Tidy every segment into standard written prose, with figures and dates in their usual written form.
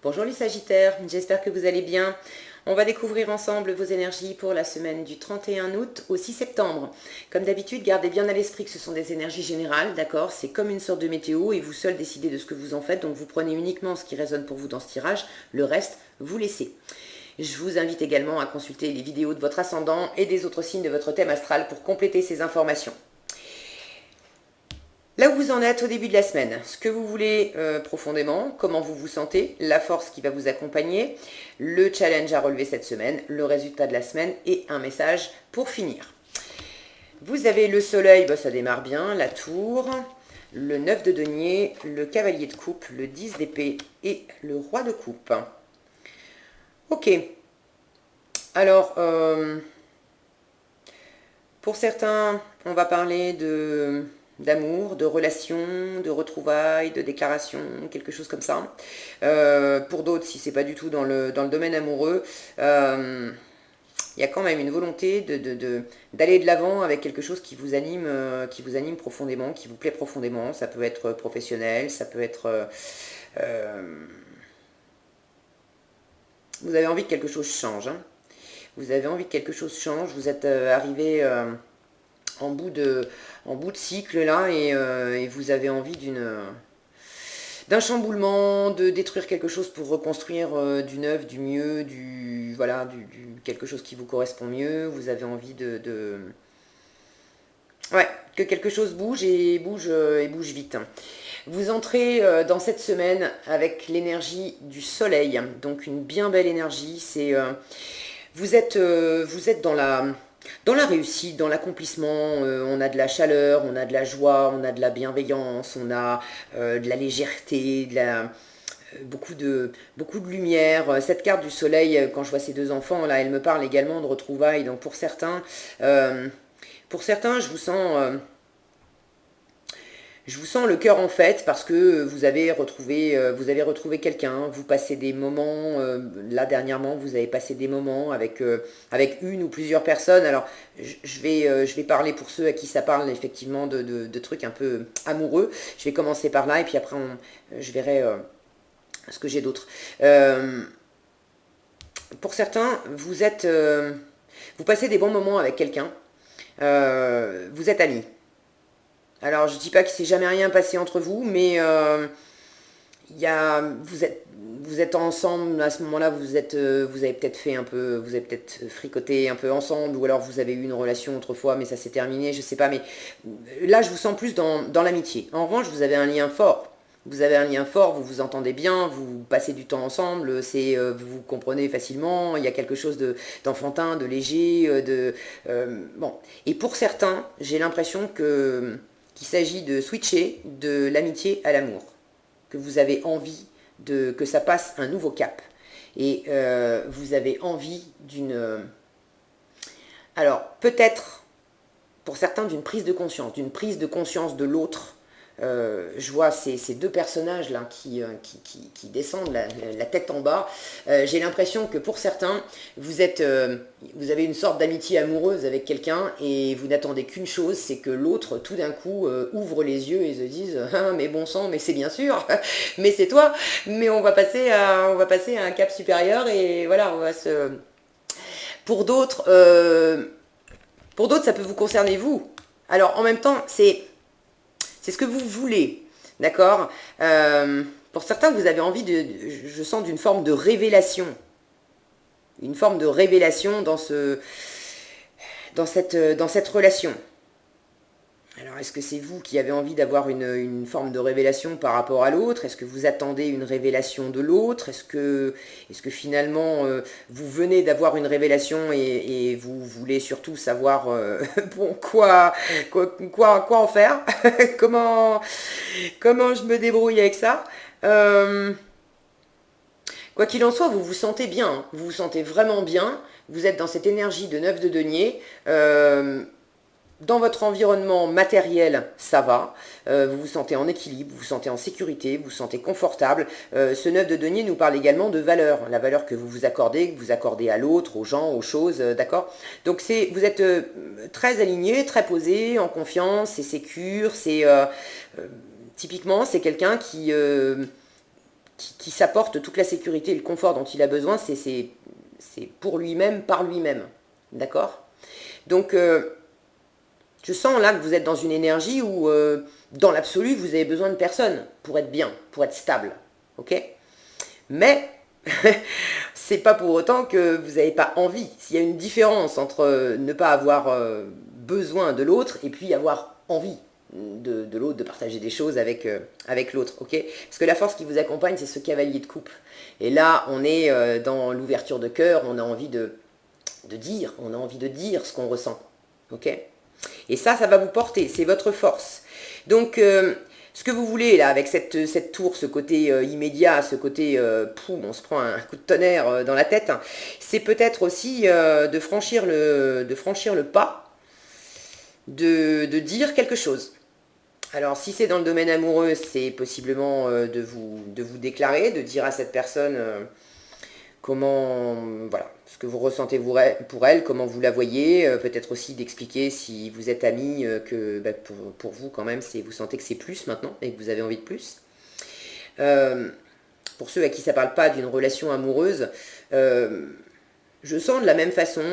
Bonjour les Sagittaires, j'espère que vous allez bien. On va découvrir ensemble vos énergies pour la semaine du 31 août au 6 septembre. Comme d'habitude, gardez bien à l'esprit que ce sont des énergies générales, d'accord? C'est comme une sorte de météo et vous seul décidez de ce que vous en faites, donc vous prenez uniquement ce qui résonne pour vous dans ce tirage, le reste, vous laissez. Je vous invite également à consulter les vidéos de votre ascendant et des autres signes de votre thème astral pour compléter ces informations. Là où vous en êtes au début de la semaine, ce que vous voulez profondément, comment vous vous sentez, la force qui va vous accompagner, le challenge à relever cette semaine, le résultat de la semaine et un message pour finir. Vous avez le soleil, ça démarre bien, la tour, le 9 de denier, le cavalier de coupe, le 10 d'épée et le roi de coupe. Ok, alors pour certains, on va parler d'amour, de relations, de retrouvailles, de déclarations, quelque chose comme ça. Pour d'autres, si c'est pas du tout dans le domaine amoureux, il y a quand même une volonté d'aller de l'avant avec quelque chose qui vous anime profondément, qui vous plaît profondément. Ça peut être professionnel, ça peut être... vous avez envie que quelque chose change. Hein. Vous avez envie que quelque chose change. Vous êtes arrivé... en bout de cycle là et vous avez envie d'un chamboulement, de détruire quelque chose pour reconstruire du neuf, du mieux, voilà, quelque chose qui vous correspond mieux. Vous avez envie ouais, que quelque chose bouge et bouge vite. Vous entrez dans cette semaine avec l'énergie du soleil, donc une bien belle énergie. Vous êtes dans la réussite, dans l'accomplissement. On a de la chaleur, on a de la joie, on a de la bienveillance, on a de la légèreté, beaucoup de lumière. Cette carte du soleil, quand je vois ces deux enfants là, elle me parle également de retrouvailles. Donc pour certains, je vous sens le cœur en fête parce que vous avez retrouvé quelqu'un, vous passez des moments, là dernièrement vous avez passé des moments avec une ou plusieurs personnes. Alors je vais parler pour ceux à qui ça parle effectivement de trucs un peu amoureux. Je vais commencer par là et puis après je verrai ce que j'ai d'autre. Pour certains, vous passez des bons moments avec quelqu'un, vous êtes amis. Alors, je ne dis pas qu'il ne s'est jamais rien passé entre vous, mais vous êtes ensemble, à ce moment-là, vous avez peut-être fait un peu, vous avez peut-être fricoté un peu ensemble, ou alors vous avez eu une relation autrefois, mais ça s'est terminé, je ne sais pas, mais là, je vous sens plus dans l'amitié. En revanche, vous avez un lien fort. Vous avez un lien fort, vous vous entendez bien, vous passez du temps ensemble, vous vous comprenez facilement, il y a quelque chose d'enfantin, de léger, bon. Et pour certains, j'ai l'impression qu'il s'agit de switcher de l'amitié à l'amour, que vous avez envie que ça passe un nouveau cap. Et vous avez envie alors peut-être pour certains d'une prise de conscience de l'autre. Je vois ces deux personnages là qui descendent la tête en bas. J'ai l'impression que pour certains, vous avez une sorte d'amitié amoureuse avec quelqu'un et vous n'attendez qu'une chose, c'est que l'autre tout d'un coup ouvre les yeux et se dise ah, mais bon sang, mais c'est bien sûr, mais c'est toi, mais on va passer à un cap supérieur et voilà, on va se... Pour d'autres, ça peut vous concerner vous. Alors en même temps, c'est ce que vous voulez, d'accord. Pour certains, vous avez envie je sens d'une forme de révélation. Une forme de révélation dans cette relation. Alors, est-ce que c'est vous qui avez envie d'avoir une forme de révélation par rapport à l'autre? Est-ce que vous attendez une révélation de l'autre? Est-ce que finalement, vous venez d'avoir une révélation et vous voulez surtout savoir bon, quoi en faire? comment je me débrouille avec ça? Quoi qu'il en soit, vous vous sentez bien, hein. Vous vous sentez vraiment bien, vous êtes dans cette énergie de 9 de denier. Dans votre environnement matériel, ça va, vous vous sentez en équilibre, vous vous sentez en sécurité, vous vous sentez confortable. Ce 9 de denier nous parle également de valeur, la valeur que vous accordez à l'autre, aux gens, aux choses, d'accord. Donc vous êtes très aligné, très posé, en confiance, c'est sécure, typiquement c'est quelqu'un qui qui s'apporte toute la sécurité et le confort dont il a besoin, c'est pour lui-même, par lui-même. D'accord? Donc, je sens là que vous êtes dans une énergie où, dans l'absolu, vous avez besoin de personne pour être bien, pour être stable. Ok? Mais, c'est pas pour autant que vous n'avez pas envie. S'il y a une différence entre ne pas avoir besoin de l'autre et puis avoir envie de l'autre, de partager des choses avec, avec l'autre, ok? Parce que la force qui vous accompagne, c'est ce cavalier de coupe. Et là, on est dans l'ouverture de cœur, on a envie de dire, on a envie de dire ce qu'on ressent, ok? Et ça va vous porter, c'est votre force. Donc, ce que vous voulez, là, avec cette tour, ce côté immédiat, ce côté, on se prend un coup de tonnerre dans la tête, hein, c'est peut-être aussi de franchir le pas, de dire quelque chose. Alors, si c'est dans le domaine amoureux, c'est possiblement de vous déclarer, de dire à cette personne comment, voilà, ce que vous ressentez pour elle, comment vous la voyez, peut-être aussi d'expliquer si vous êtes amis, que bah, pour vous quand même, vous sentez que c'est plus maintenant et que vous avez envie de plus. Pour ceux à qui ça ne parle pas d'une relation amoureuse, je sens de la même façon,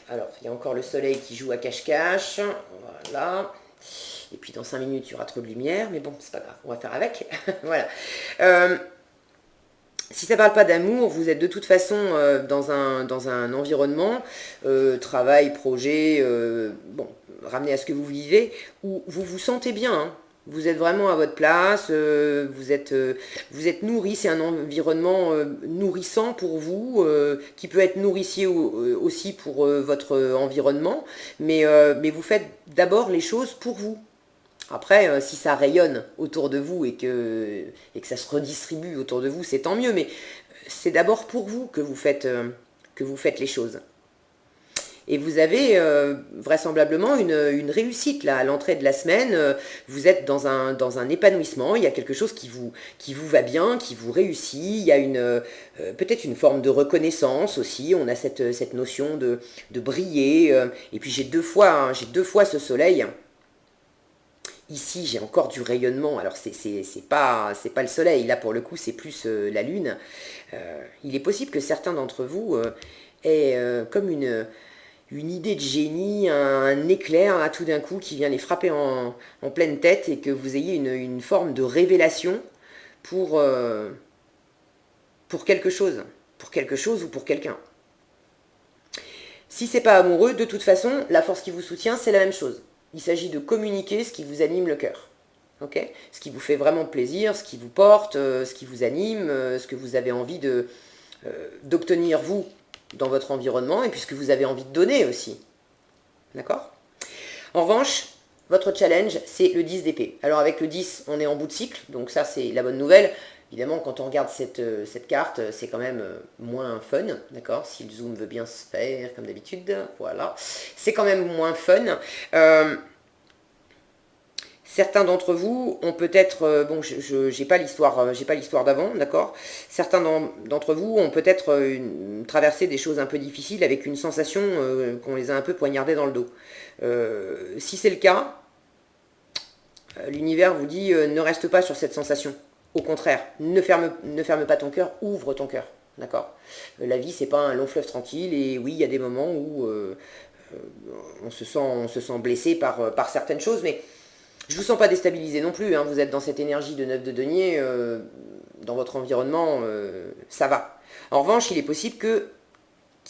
alors il y a encore le soleil qui joue à cache-cache, voilà. Et puis dans 5 minutes, il y aura trop de lumière, mais bon, c'est pas grave, on va faire avec. Voilà. Si ça ne parle pas d'amour, vous êtes de toute façon dans un environnement, travail, projet, bon, ramené à ce que vous vivez, où vous vous sentez bien, hein. Vous êtes vraiment à votre place, vous êtes nourri, c'est un environnement nourrissant pour vous, qui peut être nourricier aussi pour votre environnement, mais vous faites d'abord les choses pour vous. Après, si ça rayonne autour de vous et que ça se redistribue autour de vous, c'est tant mieux, mais c'est d'abord pour vous que vous faites les choses. Et vous avez vraisemblablement une réussite là, à l'entrée de la semaine, vous êtes dans un épanouissement, il y a quelque chose qui vous va bien, qui vous réussit, il y a peut-être une forme de reconnaissance aussi, on a cette notion de briller, et puis j'ai deux fois ce soleil. Ici, j'ai encore du rayonnement. Alors, c'est pas le soleil. Là, pour le coup, c'est plus la lune. Il est possible que certains d'entre vous aient comme une idée de génie, un éclair, là, tout d'un coup, qui vient les frapper en pleine tête et que vous ayez une forme de révélation pour quelque chose. Pour quelque chose ou pour quelqu'un. Si c'est pas amoureux, de toute façon, la force qui vous soutient, c'est la même chose. Il s'agit de communiquer ce qui vous anime le cœur. Okay, ce qui vous fait vraiment plaisir, ce qui vous porte, ce qui vous anime, ce que vous avez envie d'obtenir vous dans votre environnement et puis ce que vous avez envie de donner aussi. D'accord? En revanche, votre challenge, c'est le 10 d'épée. Alors avec le 10, on est en bout de cycle, donc ça c'est la bonne nouvelle. Évidemment, quand on regarde cette carte, c'est quand même moins fun, d'accord? Si le zoom veut bien se faire, comme d'habitude, voilà. C'est quand même moins fun. Certains d'entre vous ont peut-être, bon, j'ai pas l'histoire d'avant, d'accord? Certains d'entre vous ont peut-être traversé des choses un peu difficiles avec une sensation qu'on les a un peu poignardés dans le dos. Si c'est le cas, l'univers vous dit ne reste pas sur cette sensation. Au contraire, ne ferme pas ton cœur, ouvre ton cœur, d'accord? La vie, c'est pas un long fleuve tranquille, et oui, il y a des moments où on se sent blessé par certaines choses, mais je ne vous sens pas déstabilisé non plus, hein. Vous êtes dans cette énergie de 9 de denier, dans votre environnement, ça va. En revanche, il est possible qu'il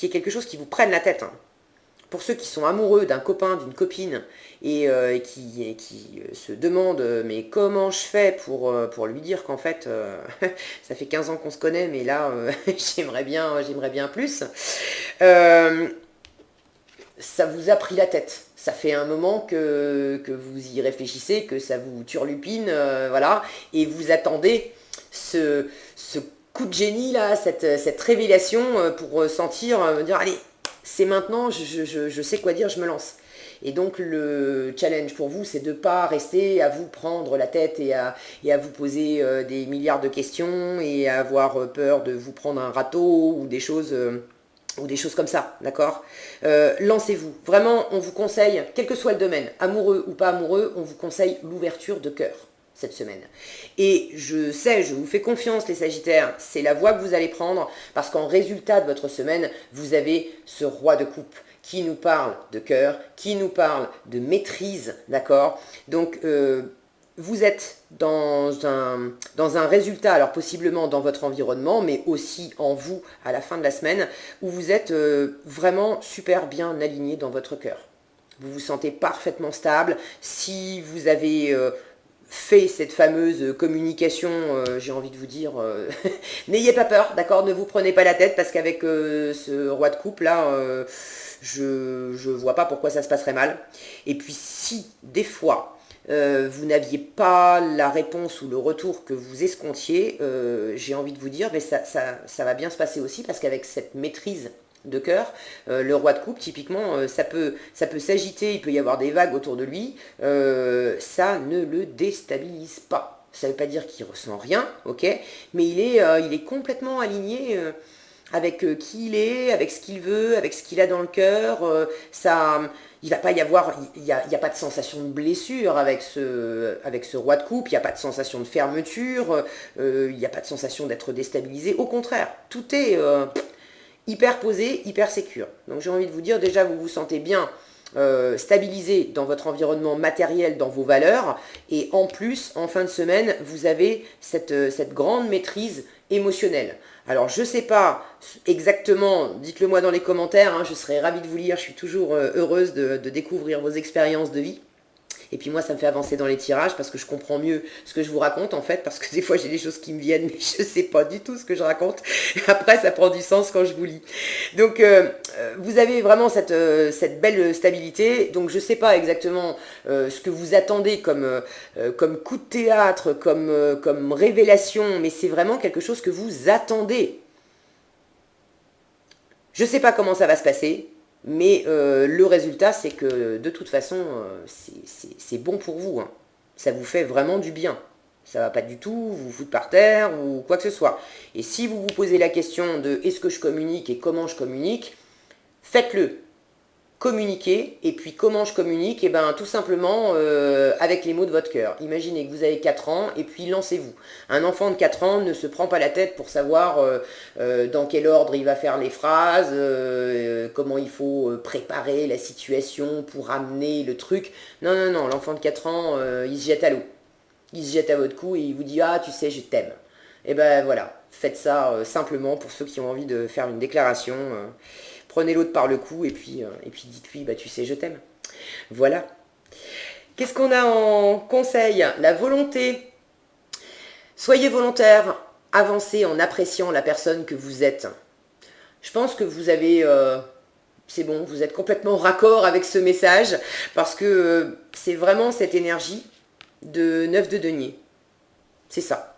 y ait quelque chose qui vous prenne la tête, hein. Pour ceux qui sont amoureux d'un copain, d'une copine, et qui se demandent mais comment je fais pour lui dire qu'en fait, ça fait 15 ans qu'on se connaît, mais là, j'aimerais bien plus. Ça vous a pris la tête. Ça fait un moment que vous y réfléchissez, que ça vous turlupine, voilà, et vous attendez ce coup de génie, là, cette révélation pour sentir, dire, allez, c'est maintenant, je sais quoi dire, je me lance. Et donc le challenge pour vous, c'est de ne pas rester à vous prendre la tête et à vous poser des milliards de questions et à avoir peur de vous prendre un râteau ou des choses comme ça, d'accord? Lancez-vous. Vraiment, on vous conseille, quel que soit le domaine, amoureux ou pas amoureux, on vous conseille l'ouverture de cœur. cette semaine. Et je sais, je vous fais confiance les Sagittaires, c'est la voie que vous allez prendre parce qu'en résultat de votre semaine, vous avez ce roi de coupe qui nous parle de cœur, qui nous parle de maîtrise, d'accord? Donc, vous êtes dans un résultat, alors possiblement dans votre environnement, mais aussi en vous à la fin de la semaine, où vous êtes vraiment super bien aligné dans votre cœur. Vous vous sentez parfaitement stable. Si vous avez fait cette fameuse communication, j'ai envie de vous dire, n'ayez pas peur, d'accord? Ne vous prenez pas la tête, parce qu'avec ce roi de coupe là, je vois pas pourquoi ça se passerait mal. Et puis si, des fois, vous n'aviez pas la réponse ou le retour que vous escomptiez, j'ai envie de vous dire, mais ça va bien se passer aussi, parce qu'avec cette maîtrise de cœur, le roi de coupe, typiquement, ça peut s'agiter, il peut y avoir des vagues autour de lui, ça ne le déstabilise pas. Ça ne veut pas dire qu'il ressent rien, ok, mais il est complètement aligné avec qui il est, avec ce qu'il veut, avec ce qu'il a dans le cœur. Il va pas y avoir, il y a pas de sensation de blessure avec ce roi de coupe, il n'y a pas de sensation de fermeture, il n'y a pas de sensation d'être déstabilisé. Au contraire, tout est hyper posé, hyper sécure. Donc j'ai envie de vous dire, déjà vous vous sentez bien stabilisé dans votre environnement matériel, dans vos valeurs, et en plus, en fin de semaine, vous avez cette grande maîtrise émotionnelle. Alors je ne sais pas exactement, dites-le moi dans les commentaires, hein, je serais ravie de vous lire, je suis toujours heureuse de découvrir vos expériences de vie. Et puis moi, ça me fait avancer dans les tirages parce que je comprends mieux ce que je vous raconte en fait, parce que des fois j'ai des choses qui me viennent, mais je ne sais pas du tout ce que je raconte. Après, ça prend du sens quand je vous lis. Donc, vous avez vraiment cette belle stabilité. Donc, je ne sais pas exactement ce que vous attendez comme coup de théâtre, comme révélation, mais c'est vraiment quelque chose que vous attendez. Je ne sais pas comment ça va se passer. Mais le résultat, c'est que de toute façon, c'est bon pour vous. Hein. Ça vous fait vraiment du bien. Ça ne va pas du tout vous foutre par terre ou quoi que ce soit. Et si vous vous posez la question de est-ce que je communique et comment je communique, faites-le. Communiquer, et puis comment je communique, et bien tout simplement avec les mots de votre cœur. Imaginez que vous avez 4 ans, et puis lancez-vous. Un enfant de 4 ans ne se prend pas la tête pour savoir dans quel ordre il va faire les phrases, comment il faut préparer la situation pour amener le truc. Non, non, non, l'enfant de 4 ans, il se jette à l'eau. Il se jette à votre cou et il vous dit « Ah, tu sais, je t'aime ». Et ben voilà, faites ça simplement pour ceux qui ont envie de faire une déclaration. Prenez l'autre par le cou et puis dites-lui, bah, tu sais, je t'aime. Voilà. Qu'est-ce qu'on a en conseil? La volonté. Soyez volontaire, avancez en appréciant la personne que vous êtes. Je pense que vous avez... c'est bon, vous êtes complètement raccord avec ce message parce que c'est vraiment cette énergie de 9 de denier. C'est ça.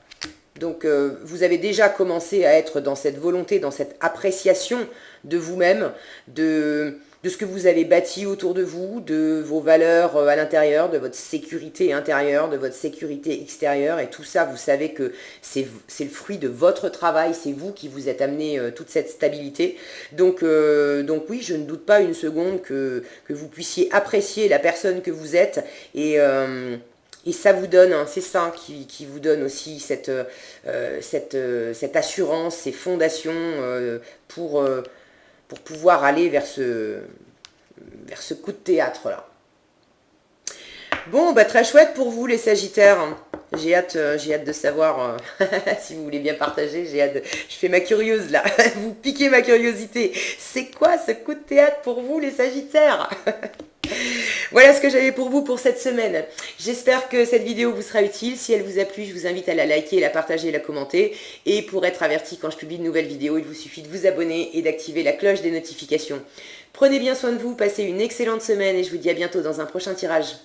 Donc, vous avez déjà commencé à être dans cette volonté, dans cette appréciation de vous-même, de ce que vous avez bâti autour de vous, de vos valeurs à l'intérieur, de votre sécurité intérieure, de votre sécurité extérieure. Et tout ça, vous savez que c'est le fruit de votre travail, c'est vous qui vous êtes amené toute cette stabilité. Donc oui, je ne doute pas une seconde que vous puissiez apprécier la personne que vous êtes et ça vous donne, hein, c'est ça qui vous donne aussi cette assurance, ces fondations pour pouvoir aller vers ce coup de théâtre-là. Bon, bah très chouette pour vous les Sagittaires. J'ai hâte de savoir si vous voulez bien partager. Je fais ma curieuse là. Vous piquez ma curiosité. C'est quoi ce coup de théâtre pour vous les Sagittaires? Voilà ce que j'avais pour vous pour cette semaine. J'espère que cette vidéo vous sera utile. Si elle vous a plu, je vous invite à la liker, la partager et la commenter. Et pour être averti quand je publie de nouvelles vidéos, il vous suffit de vous abonner et d'activer la cloche des notifications. Prenez bien soin de vous, passez une excellente semaine et je vous dis à bientôt dans un prochain tirage.